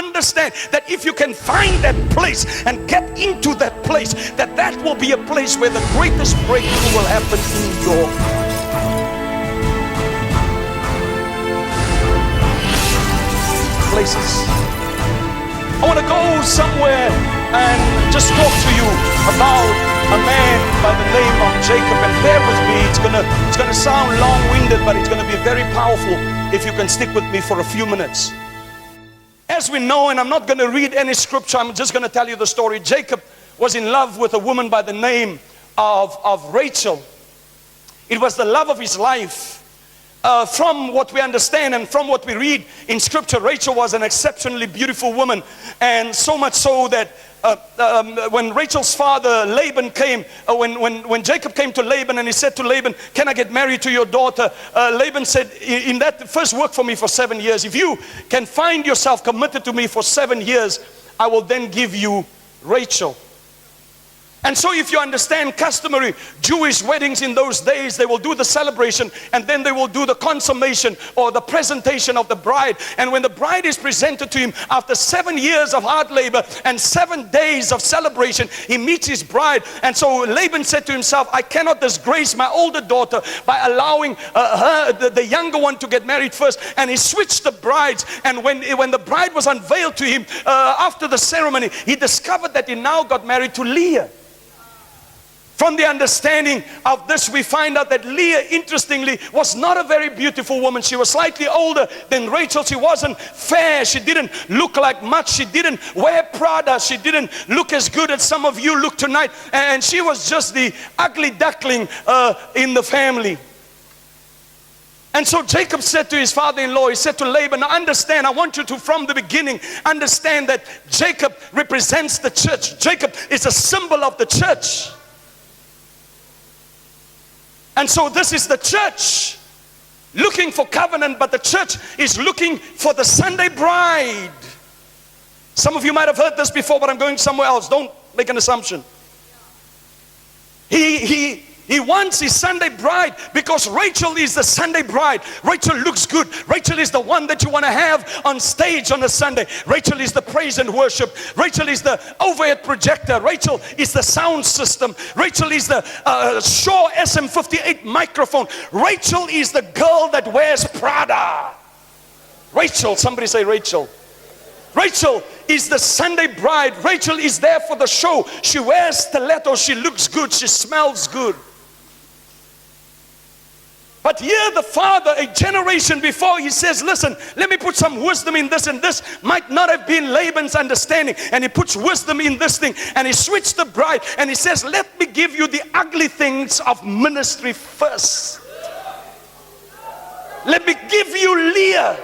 understand that if you can find that place and get into that place, that will be a place where the greatest breakthrough will happen in your places. I want to go somewhere and just talk to you about a man by the name of Jacob. And bear with me, it's gonna sound long-winded, but it's gonna be very powerful if you can stick with me for a few minutes. As we know, and I'm not gonna read any scripture, I'm just gonna tell you the story. Jacob was in love with a woman by the name of Rachel. It was the love of his life. From what we understand and from what we read in scripture, Rachel was an exceptionally beautiful woman, and so much so that when Rachel's father Laban came, when Jacob came to Laban and he said to Laban, "Can I get married to your daughter?" Laban said, "In that first work for me for 7 years. If you can find yourself committed to me for 7 years, I will then give you Rachel." And so if you understand customary Jewish weddings in those days, they will do the celebration and then they will do the consummation or the presentation of the bride. And when the bride is presented to him after 7 years of hard labor and 7 days of celebration, he meets his bride. And so Laban said to himself, "I cannot disgrace my older daughter by allowing the younger one to get married first." And he switched the brides. And when the bride was unveiled to him after the ceremony, he discovered that he now got married to Leah. From the understanding of this, we find out that Leah, interestingly, was not a very beautiful woman. She was slightly older than Rachel. She wasn't fair. She didn't look like much. She didn't wear Prada. She didn't look as good as some of you look tonight. And she was just the ugly duckling in the family. And so Jacob said to his father-in-law, he said to Laban, "Understand, I want you to, from the beginning, understand that Jacob represents the church. Jacob is a symbol of the church. And so this is the church looking for covenant, but the church is looking for the Sunday bride." Some of you might have heard this before, but I'm going somewhere else. Don't make an assumption. He wants his Sunday bride because Rachel is the Sunday bride. Rachel looks good. Rachel is the one that you want to have on stage on a Sunday. Rachel is the praise and worship. Rachel is the overhead projector. Rachel is the sound system. Rachel is the Shaw SM58 microphone. Rachel is the girl that wears Prada. Rachel, somebody say Rachel. Rachel is the Sunday bride. Rachel is there for the show. She wears stilettos. She looks good. She smells good. But here the father, a generation before, he says, "Listen, let me put some wisdom in this," and this might not have been Laban's understanding, and he puts wisdom in this thing, and he switched the bride, and he says, "Let me give you the ugly things of ministry first. Let me give you Leah."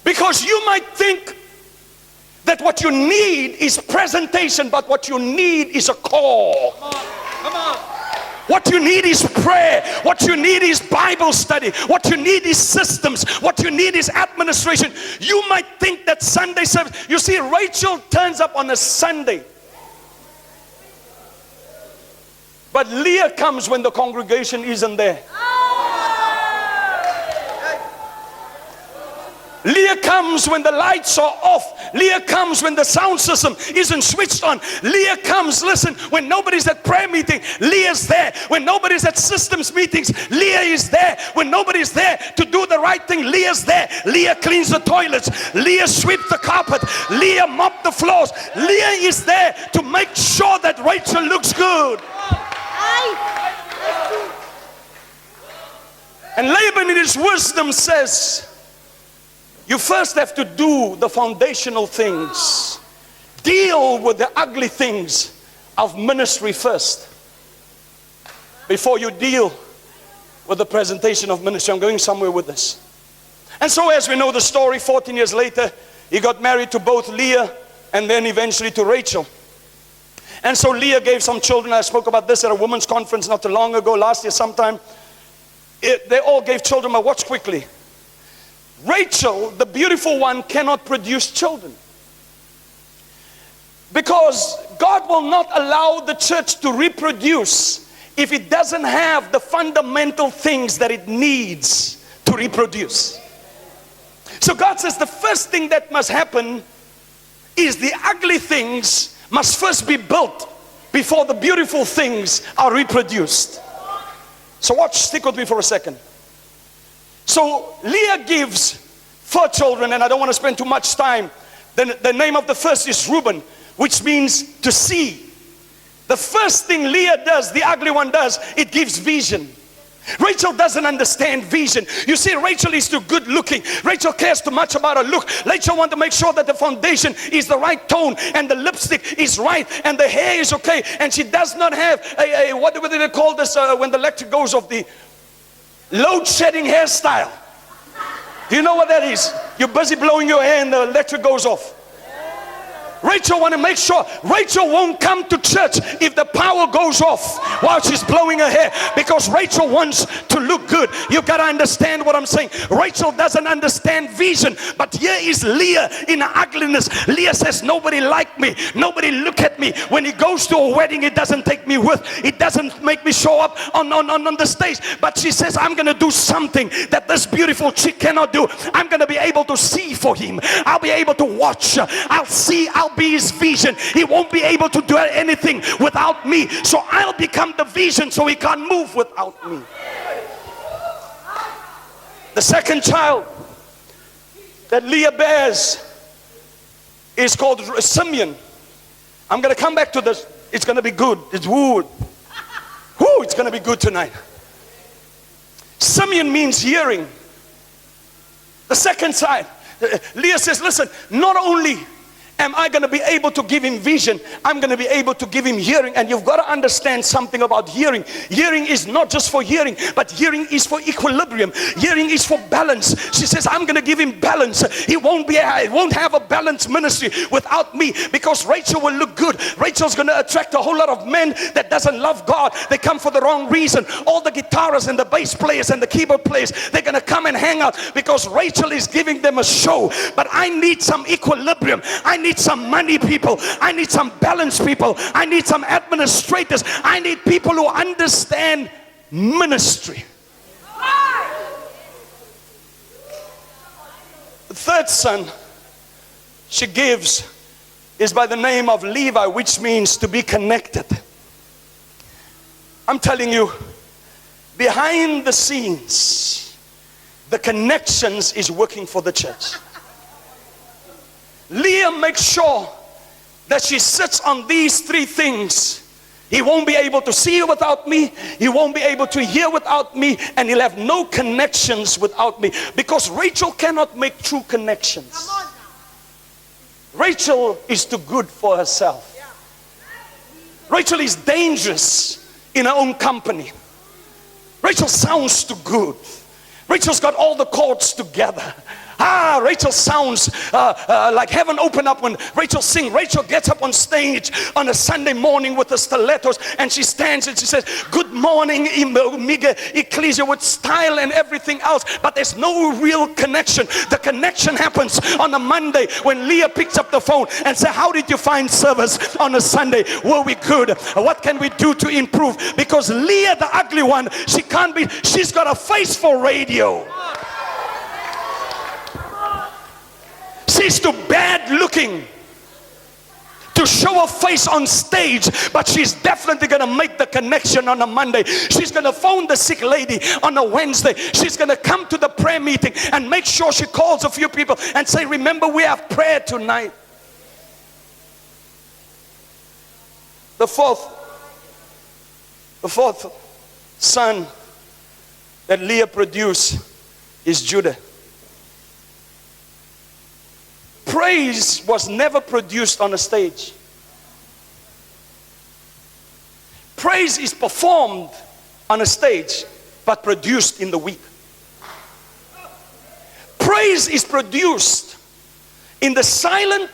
Because you might think that what you need is presentation, but what you need is a call. Come on. What you need is prayer. What you need is Bible study. What you need is systems. What you need is administration. You might think that Sunday service, you see, Rachel turns up on a Sunday, but Leah comes when the congregation isn't there. Leah comes when the lights are off. Leah comes when the sound system isn't switched on. Leah comes, listen, when nobody's at prayer meeting, Leah's there. When nobody's at systems meetings, Leah is there. When nobody's there to do the right thing, Leah's there. Leah cleans the toilets. Leah sweeps the carpet. Leah mops the floors. Leah is there to make sure that Rachel looks good. And Laban in his wisdom says, you first have to do the foundational things. Deal with the ugly things of ministry first before you deal with the presentation of ministry. I'm going somewhere with this. And so as we know the story, 14 years later, he got married to both Leah and then eventually to Rachel. And so Leah gave some children. I spoke about this at a women's conference not too long ago, last year sometime. They all gave children, but watch quickly. Rachel, the beautiful one, cannot produce children. Because God will not allow the church to reproduce if it doesn't have the fundamental things that it needs to reproduce. So God says the first thing that must happen is the ugly things must first be built before the beautiful things are reproduced. So watch, stick with me for a second. So Leah gives 4 children, and I don't want to spend too much time. The name of the first is Reuben, which means to see. The first thing Leah does, the ugly one does, it gives vision. Rachel doesn't understand vision. You see, Rachel is too good looking. Rachel cares too much about her look. Rachel wants to make sure that the foundation is the right tone and the lipstick is right and the hair is okay. And she does not have what do they call this when the electric goes off, the load shedding hairstyle. Do you know what that is? You're busy blowing your hair and the electric goes off. Rachel wants to make sure Rachel won't come to church if the power goes off while she's blowing her hair, because Rachel wants to look good. You've got to understand what I'm saying. Rachel doesn't understand vision, but here is Leah in her ugliness. Leah says, nobody like me, nobody look at me. When he goes to a wedding, it doesn't take me with, it doesn't make me show up on the stage, but she says, I'm going to do something that this beautiful chick cannot do. I'm going to be able to see for him. I'll be able to watch. I'll see. I'll be his vision. He won't be able to do anything without me, so I'll become the vision so he can't move without me. The second child that Leah bears is called Simeon. I'm going to come back to this. It's going to be good. It's wood. It's going to be good tonight. Simeon means hearing. The second side, Leah says, listen, not only am I going to be able to give him vision, I'm going to be able to give him hearing. And you've got to understand something about hearing. Hearing is not just for hearing, but hearing is for equilibrium. Hearing is for balance. She says, I'm going to give him balance. He won't have a balanced ministry without me, because Rachel will look good. Rachel's going to attract a whole lot of men that doesn't love God. They come for the wrong reason. All the guitarists and the bass players and the keyboard players, they're going to come and hang out because Rachel is giving them a show. But I need some equilibrium. I need some money people. I need some balanced people. I need some administrators. I need people who understand ministry. The third son she gives is by the name of Levi, which means to be connected. I'm telling you, behind the scenes, the connections is working for the church. Leah makes sure that she sits on these 3 things. He won't be able to see without me. He won't be able to hear without me. And he'll have no connections without me. Because Rachel cannot make true connections. Rachel is too good for herself. Rachel is dangerous in her own company. Rachel sounds too good. Rachel's got all the chords together. Rachel sounds like heaven open up when Rachel sings. Rachel gets up on stage on a Sunday morning with the stilettos, and she stands and she says, good morning, Mega Ecclesia, with style and everything else. But there's no real connection. The connection happens on a Monday when Leah picks up the phone and says, how did you find service on a Sunday? Were we good? What can we do to improve? Because Leah, the ugly one, she's got a face for radio. She's too bad looking to show a face on stage, but she's definitely going to make the connection on a Monday. She's going to phone the sick lady on a Wednesday. She's going to come to the prayer meeting and make sure she calls a few people and say, remember, we have prayer tonight. The fourth son that Leah produced is Judah. Praise was never produced on a stage. Praise is performed on a stage, but produced in the week. Praise is produced in the silent,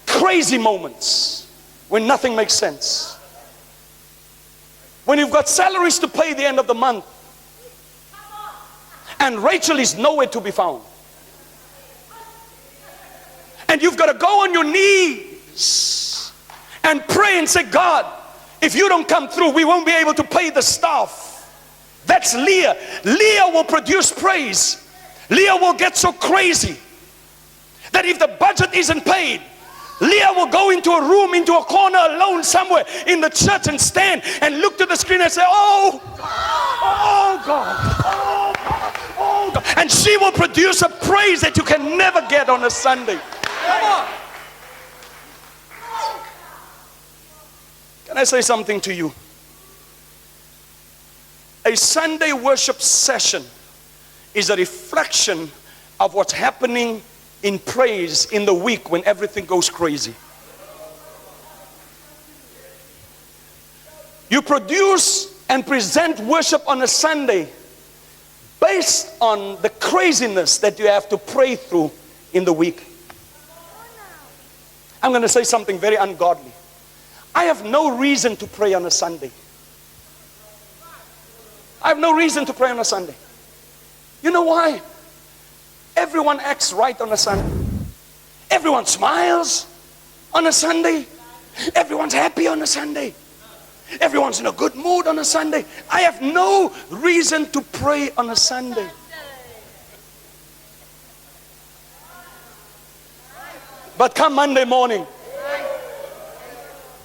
crazy moments when nothing makes sense. When you've got salaries to pay the end of the month, and Rachel is nowhere to be found. And you've got to go on your knees and pray and say, God, if you don't come through, we won't be able to pay the staff. That's Leah. Leah will produce praise. Leah will get so crazy that if the budget isn't paid, Leah will go into a room, into a corner alone somewhere in the church and stand and look to the screen and say, oh, oh God, oh God, oh God. And she will produce a praise that you can never get on a Sunday. Come on. Can I say something to you? A Sunday worship session is a reflection of what's happening in praise in the week when everything goes crazy. You produce and present worship on a Sunday based on the craziness that you have to pray through in the week. I'm going to say something very ungodly. I have no reason to pray on a Sunday. I have no reason to pray on a Sunday. You know why? Everyone acts right on a Sunday. Everyone smiles on a Sunday. Everyone's happy on a Sunday. Everyone's in a good mood on a Sunday. I have no reason to pray on a Sunday. But come Monday morning,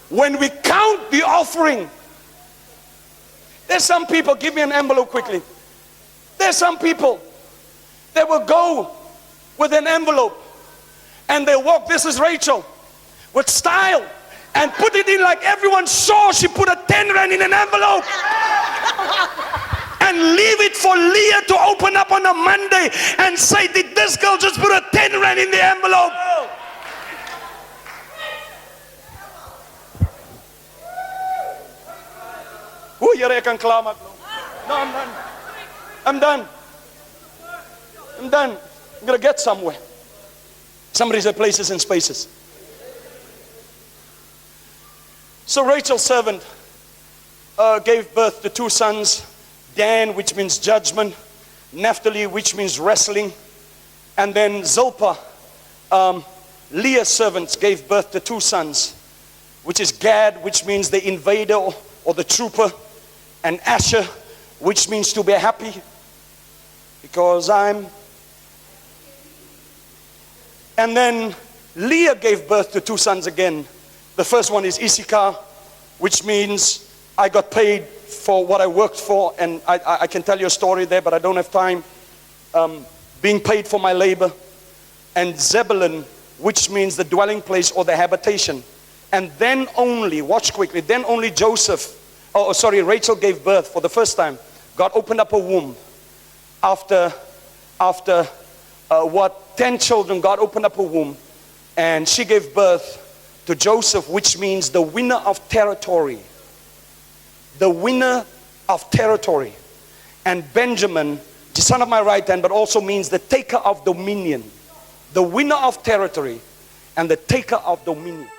when we count the offering, there's some people, give me an envelope quickly. There's some people that will go with an envelope and they walk, this is Rachel, with style, and put it in like everyone saw she put a 10 rand in an envelope. And leave it for Leah to open up on a Monday and say, did this girl just put a 10 rand in the envelope? Hoe Here, ek kan klaarmaak nou. No, I'm done. I'm done. I'm done. I'm going to get somewhere. Somebody said places and spaces. So Rachel's servant gave birth to 2 sons. Dan, which means judgment. Naphtali, which means wrestling. And then Zilpah, Leah's servants, gave birth to 2 sons, which is Gad, which means the invader or the trooper, and Asher, which means to be happy, because I'm. And then Leah gave birth to 2 sons again. The first one is Issachar, which means I got paid for what I worked for, and I can tell you a story there, but I don't have time. Being paid for my labor. And Zebulun, which means the dwelling place or the habitation. And then only, watch quickly, then only Rachel gave birth for the first time. God opened up a womb. After 10 children, God opened up a womb. And she gave birth to Joseph, which means the winner of territory. The winner of territory. And Benjamin, the son of my right hand, but also means the taker of dominion. The winner of territory and the taker of dominion.